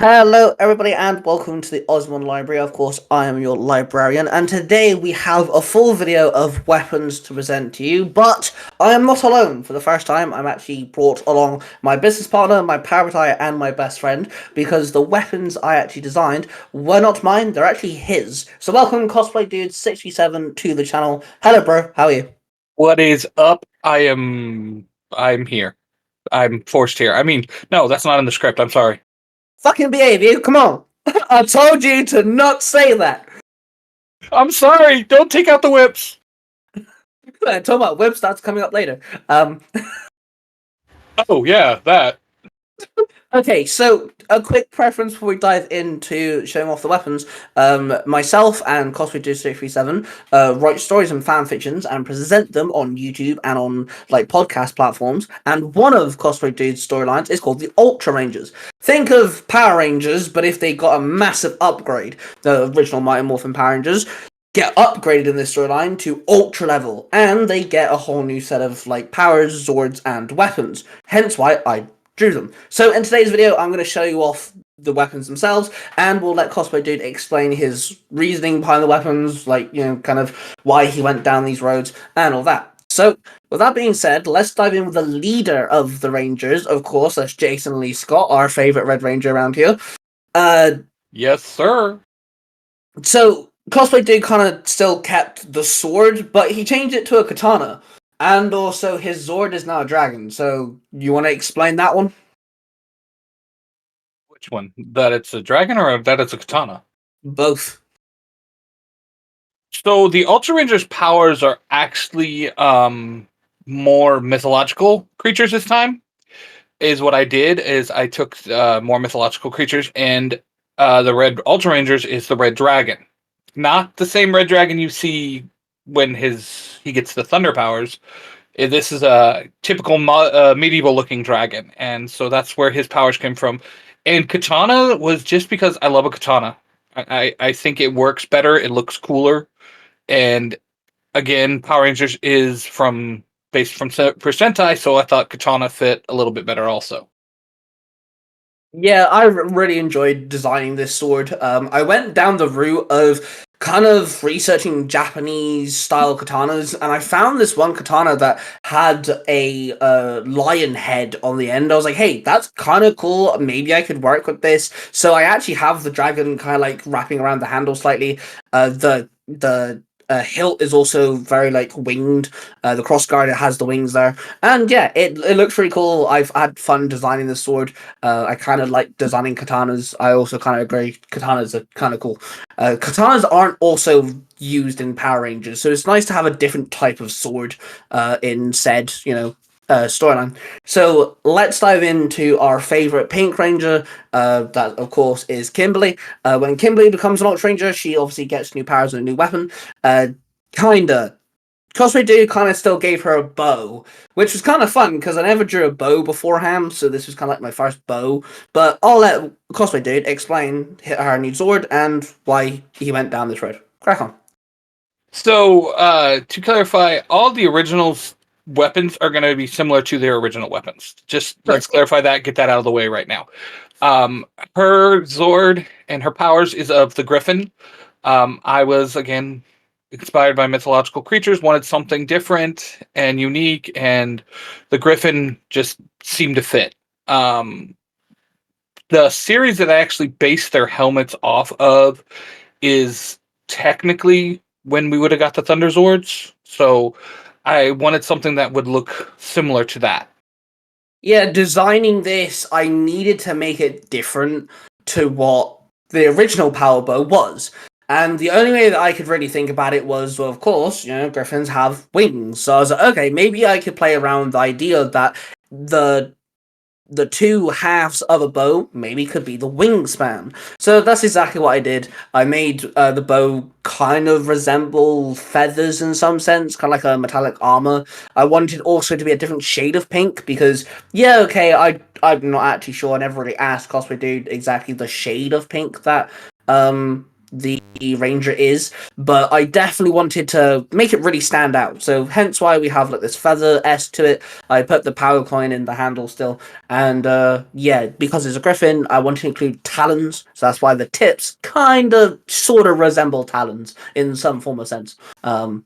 Hello, everybody, and welcome to the Ozzimon Library. Of course, I am your librarian, and today we have a full video of weapons to present to you. But I am not alone. For the first time, I'm actually brought along my business partner, my parabatai, and my best friend, because the weapons I actually designed were not mine, they're actually his. So welcome, Cosplaydude637, to the channel. Hello, bro, how are you? What is up? I'm here. I'm forced here. I mean, no, that's not in the script. I'm sorry. Fucking behave, you, come on! I told you to not say that! I'm sorry. Don't take out the whips. Talking about whips, that's coming up later. Um, Oh yeah, that. Okay, so a quick preference before we dive into showing off the weapons. Myself and Cosplaydude637 write stories and fan fictions and present them on YouTube and on like podcast platforms. And one of Cosplay Dude's storylines is called the Ultra Rangers. Think of Power Rangers, but if they got a massive upgrade, the original Mighty Morphin Power Rangers get upgraded in this storyline to ultra level, and they get a whole new set of like powers, zords, and weapons. Hence why I drew them. So in today's video, I'm going to show you off the weapons themselves, and we'll let Cosplay Dude explain his reasoning behind the weapons, like, you know, kind of why he went down these roads and all that. So, with that being said, let's dive in with the leader of the Rangers. Of course, that's Jason Lee Scott, our favorite Red Ranger around here. Yes, sir. So Cosplay Dude kind of still kept the sword, but he changed it to a katana. And also, his Zord is now a dragon. So, you want to explain that one? Which one? That it's a dragon or that it's a katana? Both. So the Ultra Rangers' powers are actually more mythological creatures this time. Is what I did is I took more mythological creatures, and the Red Ultra Rangers is the Red Dragon. Not the same Red Dragon you see when he gets the thunder powers. This is a typical medieval looking dragon, and so that's where his powers came from. And katana was just because I love a katana. I think it works better. It looks cooler, and again, Power Rangers is from based from Sentai, so I thought katana fit a little bit better also. Yeah, I really enjoyed designing this sword. I went down the route of kind of researching Japanese style katanas, and I found this one katana that had a lion head on the end. I was like, hey, that's kind of cool. Maybe I could work with this. So I actually have the dragon kind of like wrapping around the handle slightly. The hilt is also very like winged. The crossguard, it has the wings there, and yeah, it looks pretty cool. I've had fun designing the sword. I kind of like designing katanas. I also kind of agree katanas are kind of cool. Katanas aren't also used in Power Rangers, so it's nice to have a different type of sword in said, storyline. So let's dive into our favorite Pink Ranger. That of course is Kimberly. When Kimberly becomes an Ultra Ranger, she obviously gets new powers and a new weapon. Kinda Cosplay Dude kind of still gave her a bow, which was kind of fun because I never drew a bow beforehand, so this was kind of like my first bow. But I'll let Cosplay Dude explain her new sword and why he went down this road. Crack on. So, to clarify, all the originals weapons are going to be similar to their original weapons. Just let's clarify that, get that out of the way right now. Her Zord and her powers is of the Griffin. I was, again, inspired by mythological creatures, wanted something different and unique, and the Griffin just seemed to fit. The series that I actually based their helmets off of is technically when we would have got the Thunder Zords. So I wanted something that would look similar to that. Yeah, designing this, I needed to make it different to what the original Power Bow was. And the only way that I could really think about it was, well, of course, griffins have wings. So I was like, okay, maybe I could play around the idea that the the two halves of a bow maybe could be the wingspan. So that's exactly what I did. I made the bow kind of resemble feathers in some sense, kind of like a metallic armor. I wanted also to be a different shade of pink because, yeah, okay, I'm not actually sure. I never really asked Cosplay Dude exactly the shade of pink that the ranger is, but I definitely wanted to make it really stand out. So hence why we have like this feather S to it. I put the power coin in the handle still, and yeah, because it's a griffin, I want to include talons. So that's why the tips kind of sort of resemble talons in some form of sense.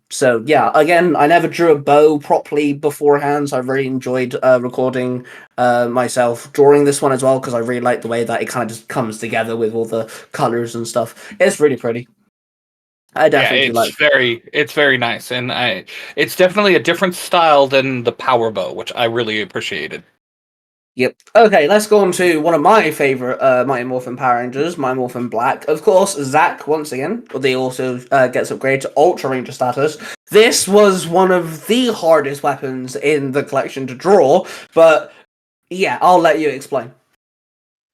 So yeah, again, I never drew a bow properly beforehand, so I really enjoyed recording myself drawing this one as well, because I really like the way that it kind of just comes together with all the colors and stuff. It's really pretty. I Yeah, definitely do like. it's very nice, and it's definitely a different style than the power bow, which I really appreciated. Yep. Okay, let's go on to one of my favorite Mighty Morphin Power Rangers, Mighty Morphin Black. Of course, Zack, once again, they also gets upgraded to Ultra Ranger status. This was one of the hardest weapons in the collection to draw, but yeah, I'll let you explain.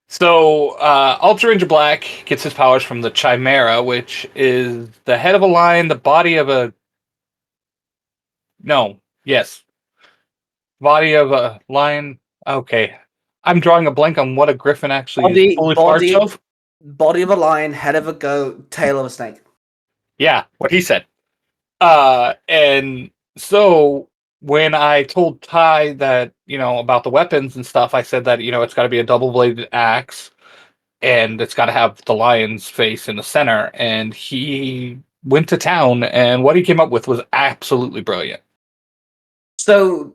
So, Ultra Ranger Black gets his powers from the Chimera, which is the head of a lion, the body of a no, yes, body of a lion. Okay, I'm drawing a blank on what a griffin actually is Body, fully parts body, of. body of a lion, head of a goat, tail of a snake. Yeah, what he said. And so when I told Ty that, about the weapons and stuff, I said that, it's got to be a double bladed axe and it's got to have the lion's face in the center. And he went to town, and what he came up with was absolutely brilliant. So,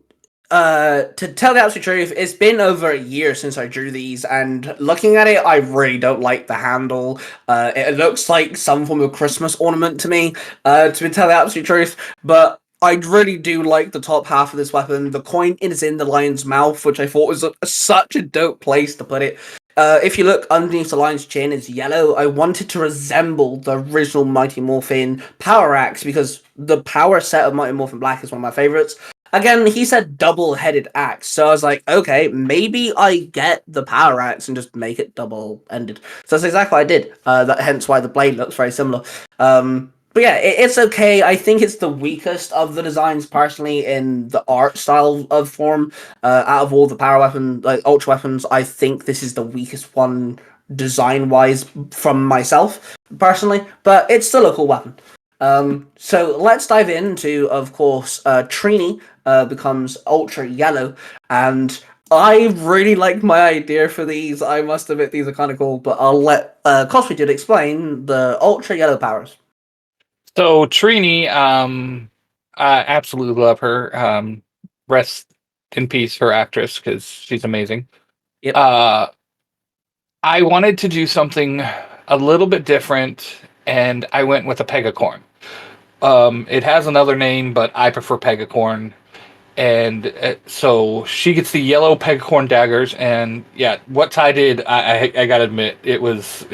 to tell the absolute truth, it's been over a year since I drew these, and looking at it, I really don't like the handle. It looks like some form of Christmas ornament to me, to tell the absolute truth, but I really do like the top half of this weapon. The coin is in the lion's mouth, which I thought was such a dope place to put it. If you look underneath the lion's chin, it's yellow. I wanted to resemble the original Mighty Morphin Power Axe because the power set of Mighty Morphin Black is one of my favorites. Again, he said double-headed axe, so I was like, okay, maybe I get the power axe and just make it double-ended. So that's exactly what I did. Hence why the blade looks very similar. But yeah, it's okay. I think it's the weakest of the designs, personally, in the art style of form. Out of all the power weapon, like ultra weapons, I think this is the weakest one design-wise from myself, personally. But it's still a cool weapon. So let's dive into, of course, Trini becomes Ultra Yellow, and I really like my idea for these. I must admit, these are kind of cool, but I'll let Cosplaydude explain the Ultra Yellow powers. So Trini, I absolutely love her. Rest in peace, her actress, because she's amazing. Yep. Uh, I wanted to do something a little bit different, and I went with a pegacorn. It has another name, but I prefer pegacorn. And so she gets the yellow pegacorn daggers, and yeah, what Ty did, I gotta admit, it was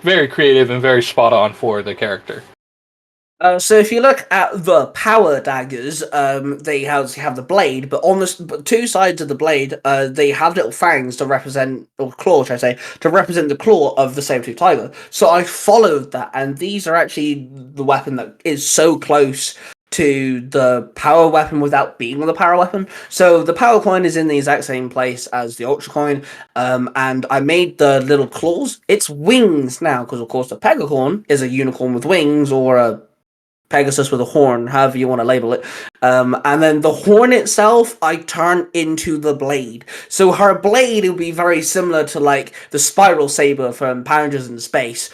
very creative and very spot on for the character. So if you look at the power daggers, they have the blade, but on the two sides of the blade, they have little fangs to represent, or claw, should I say, to represent the claw of the saber-tooth tiger. So I followed that, and these are actually the weapon that is so close to the power weapon without being the power weapon. So the power coin is in the exact same place as the ultra coin, and I made the little claws. It's wings now, because of course the pegacorn is a unicorn with wings, or a Pegasus with a horn, however you want to label it. And then the horn itself, I turn into the blade. So her blade would be very similar to like the spiral saber from Power Rangers in Space,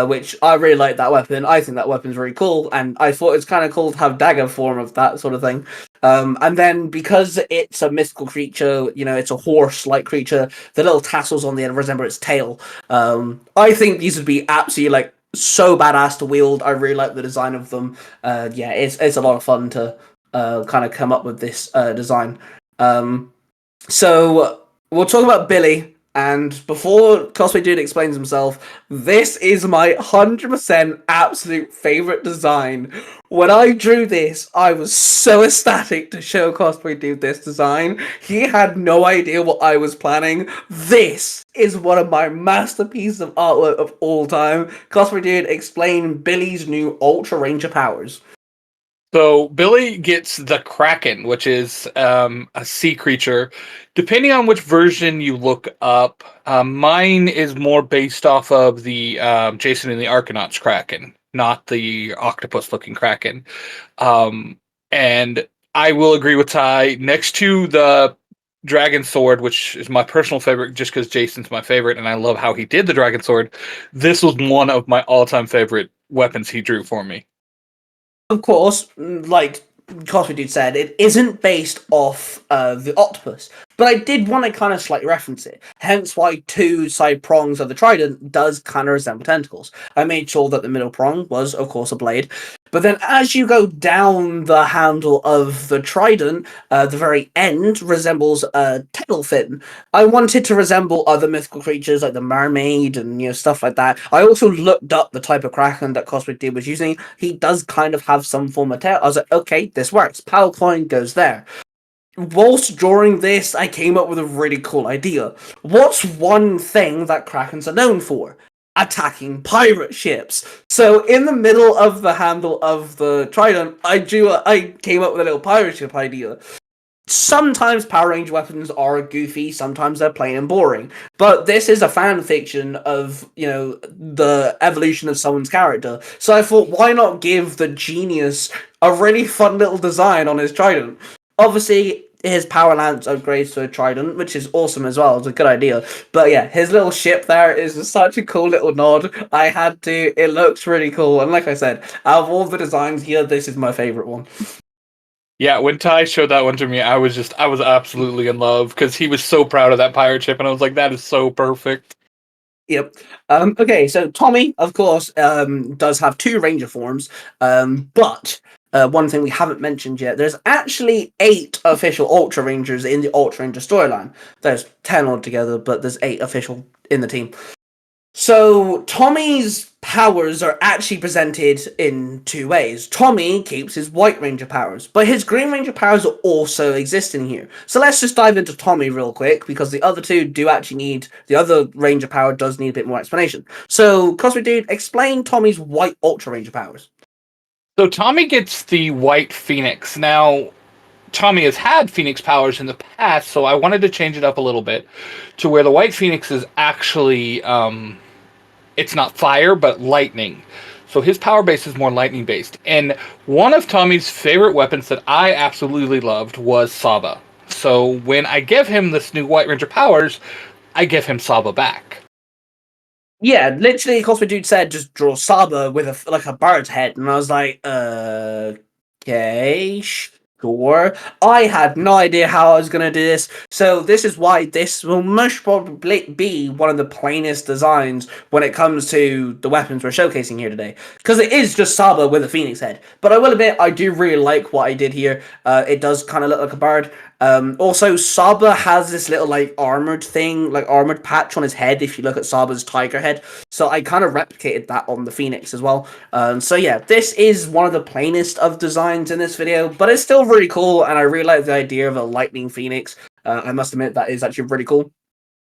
which I really like that weapon. I think that weapon's very cool, and I thought it's kind of cool to have dagger form of that sort of thing. And then because it's a mythical creature, it's a horse-like creature, the little tassels on the end resemble its tail. I think these would be absolutely like so badass to wield. I really like the design of them. Yeah, it's a lot of fun to kind of come up with this design. So we'll talk about Billy. And before Cosplay Dude explains himself, this is my 100% absolute favorite design. When I drew this, I was so ecstatic to show Cosplay Dude this design. He had no idea what I was planning. This is one of my masterpieces of artwork of all time. Cosplay Dude, explain Billy's new Ultra Ranger powers. So Billy gets the Kraken, which is a sea creature. Depending on which version you look up, mine is more based off of the Jason and the Argonauts Kraken, not the octopus-looking Kraken. Um, and I will agree with Ty. Next to the Dragon Sword, which is my personal favorite, just because Jason's my favorite, and I love how he did the Dragon Sword. This was one of my all-time favorite weapons he drew for me. Of course, like Cosplaydude said, it isn't based off the octopus, but I did want to kind of slightly reference it. Hence why two side prongs of the trident does kind of resemble tentacles. I made sure that the middle prong was, of course, a blade. But then as you go down the handle of the trident, the very end resembles a tail fin. I wanted to resemble other mythical creatures like the mermaid and stuff like that. I also looked up the type of kraken that Cosplaydude was using. He does kind of have some form of tail. I was like, okay, this works. Power coin goes there. Whilst drawing this, I came up with a really cool idea. What's one thing that krakens are known for? Attacking pirate ships. So in the middle of the handle of the trident, I came up with a little pirate ship idea. Sometimes Power Ranger weapons are goofy, sometimes they're plain and boring. But this is a fan fiction of, the evolution of someone's character. So I thought, why not give the genius a really fun little design on his trident? Obviously, his power lance upgrades to a trident, which is awesome as well. It's a good idea. But yeah, his little ship there is such a cool little nod. I had to. It looks really cool. And like I said, out of all the designs here, this is my favorite one. Yeah, when Ty showed that one to me, I was absolutely in love because he was so proud of that pirate ship, and I was like, that is so perfect. Yep. Okay, so Tommy, of course, does have two Ranger forms, but one thing we haven't mentioned yet, there's actually 8 official Ultra Rangers in the Ultra Ranger storyline. There's 10 altogether, but there's 8 official in the team. So Tommy's powers are actually presented in 2 ways. Tommy keeps his White Ranger powers, but his Green Ranger powers also exist in here. So let's just dive into Tommy real quick, because the other two do actually need, the other Ranger power does need a bit more explanation. So Cosplaydude, explain Tommy's White Ultra Ranger powers. So Tommy gets the White Phoenix. Now, Tommy has had Phoenix powers in the past, so I wanted to change it up a little bit to where the White Phoenix is actually, it's not fire, but lightning. So his power base is more lightning based. And one of Tommy's favorite weapons that I absolutely loved was Saba. So when I give him this new White Ranger powers, I give him Saba back. Yeah, literally, Cosplaydude said just draw Saba with a bird's head, and I was like, okay, sure. I had no idea how I was gonna do this, so this is why this will most probably be one of the plainest designs when it comes to the weapons we're showcasing here today, because it is just Saba with a phoenix head. But I will admit, I do really like what I did here. It does kind of look like a bird. Also, Saba has this little armored thing, armored patch on his head. If you look at Saba's tiger head, so I kind of replicated that on the Phoenix as well. So yeah, this is one of the plainest of designs in this video, but it's still really cool, and I really like the idea of a lightning Phoenix. I must admit that is actually really cool.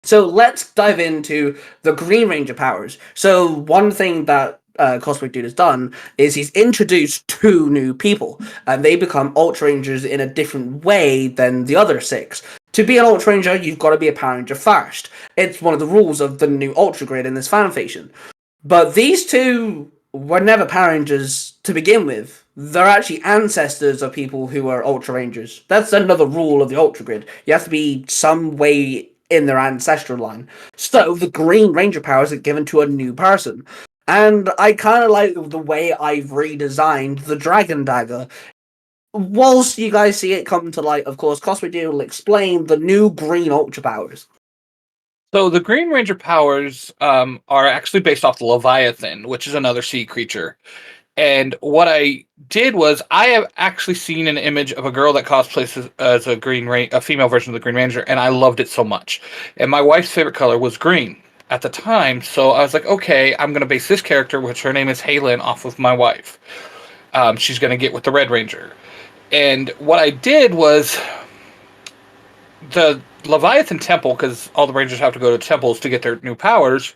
So let's dive into the Green Ranger powers. So one thing that Cosplaydude has done is he's introduced 2 new people, and they become Ultra Rangers in a different way than the other 6. To be an Ultra Ranger, you've got to be a Power Ranger first. It's one of the rules of the new Ultra Grid in this fanfiction. But these 2 were never Power Rangers to begin with. They're actually ancestors of people who are Ultra Rangers. That's another rule of the Ultra Grid. You have to be some way in their ancestral line. So the Green Ranger powers are given to a new person. And I kind of like the way I've redesigned the Dragon Dagger. Whilst you guys see it come to light, of course, Cosplaydude will explain the new Green Ultra powers. So the Green Ranger powers are actually based off the Leviathan, which is another sea creature. And what I did was I have actually seen an image of a girl that cosplays as a female version of the Green Ranger, and I loved it so much. And my wife's favorite color was green at the time, so I was like, okay, I'm going to base this character, which her name is Halen, off of my wife. She's going to get with the Red Ranger. And what I did was the Leviathan Temple, because all the Rangers have to go to temples to get their new powers,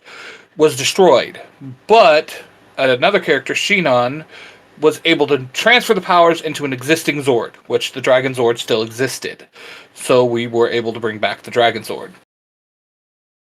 was destroyed. But another character, Shinon, was able to transfer the powers into an existing Zord, which the Dragon Zord still existed. So we were able to bring back the Dragon Zord.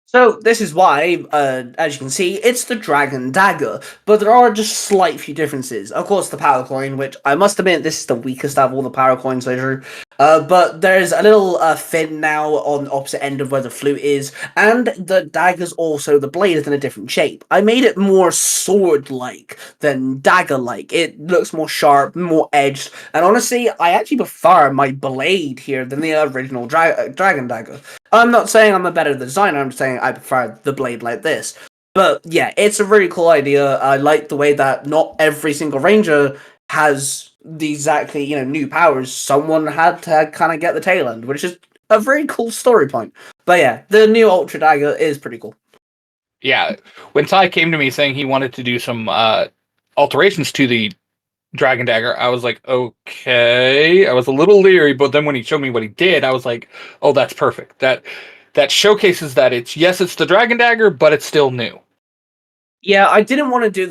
So this is why, as you can see, it's the Dragon Dagger, but there are just slight few differences. Of course, the Power Coin, which I must admit, this is the weakest out of all the Power Coins I drew. But there's a little fin now on the opposite end of where the flute is, and the dagger's also, the blade is in a different shape. I made it more sword-like than dagger-like. It looks more sharp, more edged, and honestly, I actually prefer my blade here than the original Dragon Dagger. I'm not saying I'm a better designer, I'm saying I prefer the blade like this. But yeah, it's a really cool idea. I like the way that not every single ranger has the exactly, new powers. Someone had to kind of get the tail end, which is a very cool story point. But yeah, the new Ultra Dagger is pretty cool. Yeah, when Ty came to me saying he wanted to do some alterations to the Dragon Dagger, I was like, okay. I was a little leery, but then when he showed me what he did, I was like, oh, that's perfect. That showcases that it's the Dragon Dagger, but it's still new. Yeah, I didn't want to do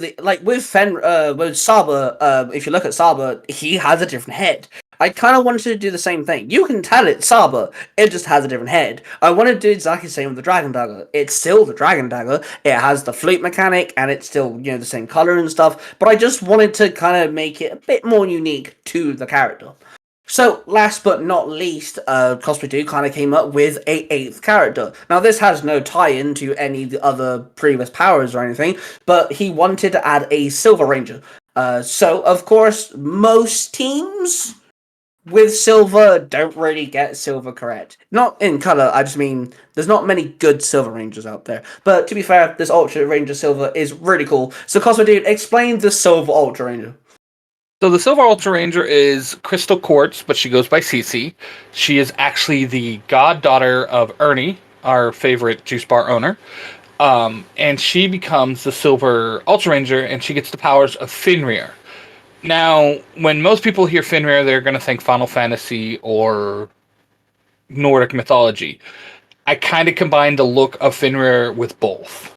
with Saba. If you look at Saba, he has a different head. I kind of wanted to do the same thing. You can tell it's Saba, it just has a different head. I want to do exactly the same with the Dragon Dagger. It's still the Dragon Dagger. It has the flute mechanic, and it's still the same color and stuff. But I just wanted to kind of make it a bit more unique to the character. So, last but not least, Cosplaydude kind of came up with a 8th character. Now, this has no tie-in to any of the other previous powers or anything, but he wanted to add a Silver Ranger. So, of course, most teams with Silver don't really get Silver correct. Not in color, I just mean there's not many good Silver Rangers out there. But to be fair, this Ultra Ranger Silver is really cool. So, Cosplaydude, explain the Silver Ultra Ranger. So the Silver Ultra Ranger is Crystal Quartz, but she goes by Cece. She is actually the goddaughter of Ernie, our favorite juice bar owner. And she becomes the Silver Ultra Ranger, and she gets the powers of Fenrir. Now, when most people hear Fenrir, they're going to think Final Fantasy or Nordic mythology. I kind of combined the look of Fenrir with both.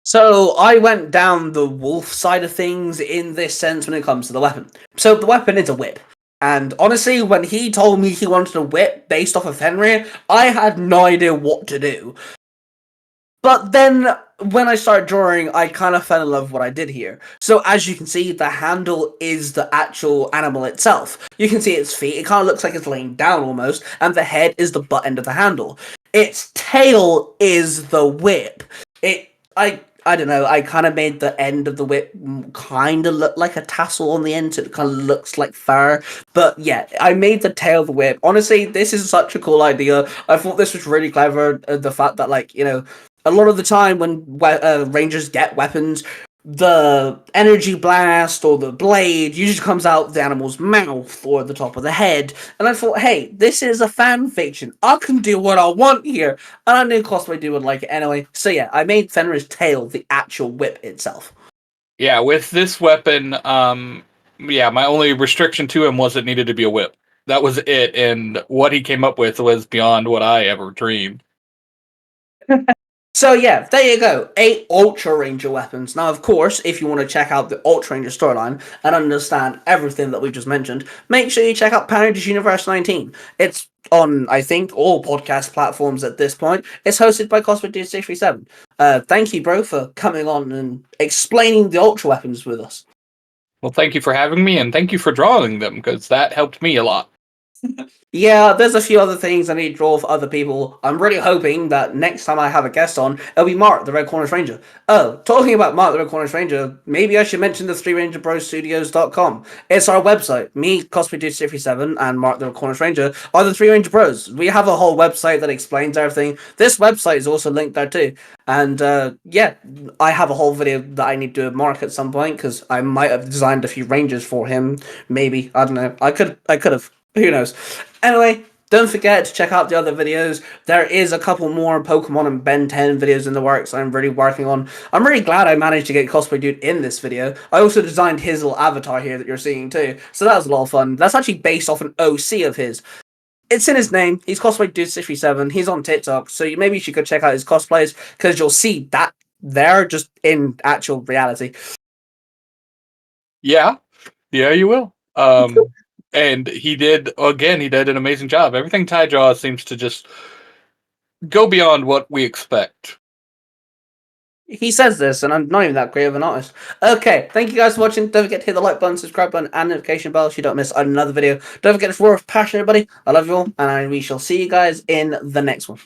So I went down the wolf side of things in this sense when it comes to the weapon. So the weapon is a whip. And honestly, when he told me he wanted a whip based off of Fenrir, I had no idea what to do. But then, when I started drawing, I kind of fell in love with what I did here. So as you can see, the handle is the actual animal itself. You can see its feet, it kind of looks like it's laying down almost, and the head is the butt end of the handle. Its tail is the whip. I don't know, I kind of made the end of the whip kind of look like a tassel on the end, so it kind of looks like fur. But yeah, I made the tail of the whip. Honestly, this is such a cool idea. I thought this was really clever, the fact that, a lot of the time when rangers get weapons, the energy blast or the blade usually comes out the animal's mouth or the top of the head. And I thought, hey, this is a fan fiction. I can do what I want here. And I knew Cosplaydude would like it anyway. So yeah, I made Fenrir's tail the actual whip itself. Yeah, with this weapon, my only restriction to him was it needed to be a whip. That was it, and what he came up with was beyond what I ever dreamed. So yeah, there you go. 8 Ultra Ranger weapons. Now, of course, if you want to check out the Ultra Ranger storyline and understand everything that we just mentioned, make sure you check out Power Rangers Universe 19. It's on, I think, all podcast platforms at this point. It's hosted by Cosplaydude637. Thank you, bro, for coming on and explaining the Ultra weapons with us. Well, thank you for having me, and thank you for drawing them, because that helped me a lot. Yeah, there's a few other things I need to draw for other people. I'm really hoping that next time I have a guest on, it'll be Mark, the Red Corner Ranger. Oh, talking about Mark, the Red Corner Ranger, maybe I should mention the 3RangerBrosStudios.com. It's our website. Me, Cosplaydude637, and Mark, the Red Corner Ranger are the 3 Ranger Bros. We have a whole website that explains everything. This website is also linked there too. And yeah, I have a whole video that I need to do with Mark at some point, because I might have designed a few Rangers for him. Maybe. I don't know. I could have. Who knows? Anyway, don't forget to check out the other videos. There is a couple more Pokemon and Ben 10 videos in the works I'm really working on. I'm really glad I managed to get Cosplaydude in this video. I also designed his little avatar here that you're seeing too. So that was a lot of fun. That's actually based off an OC of his. It's in his name. He's Cosplaydude637. He's on TikTok. So maybe you should go check out his cosplays, because you'll see that there just in actual reality. Yeah, you will. And he did an amazing job. Everything Ty draws seems to just go beyond what we expect. He says this, and I'm not even that great of an artist. Okay, thank you guys for watching. Don't forget to hit the like button, subscribe button, and notification bell so you don't miss another video. Don't forget to roar of passion, everybody. I love you all, and we shall see you guys in the next one.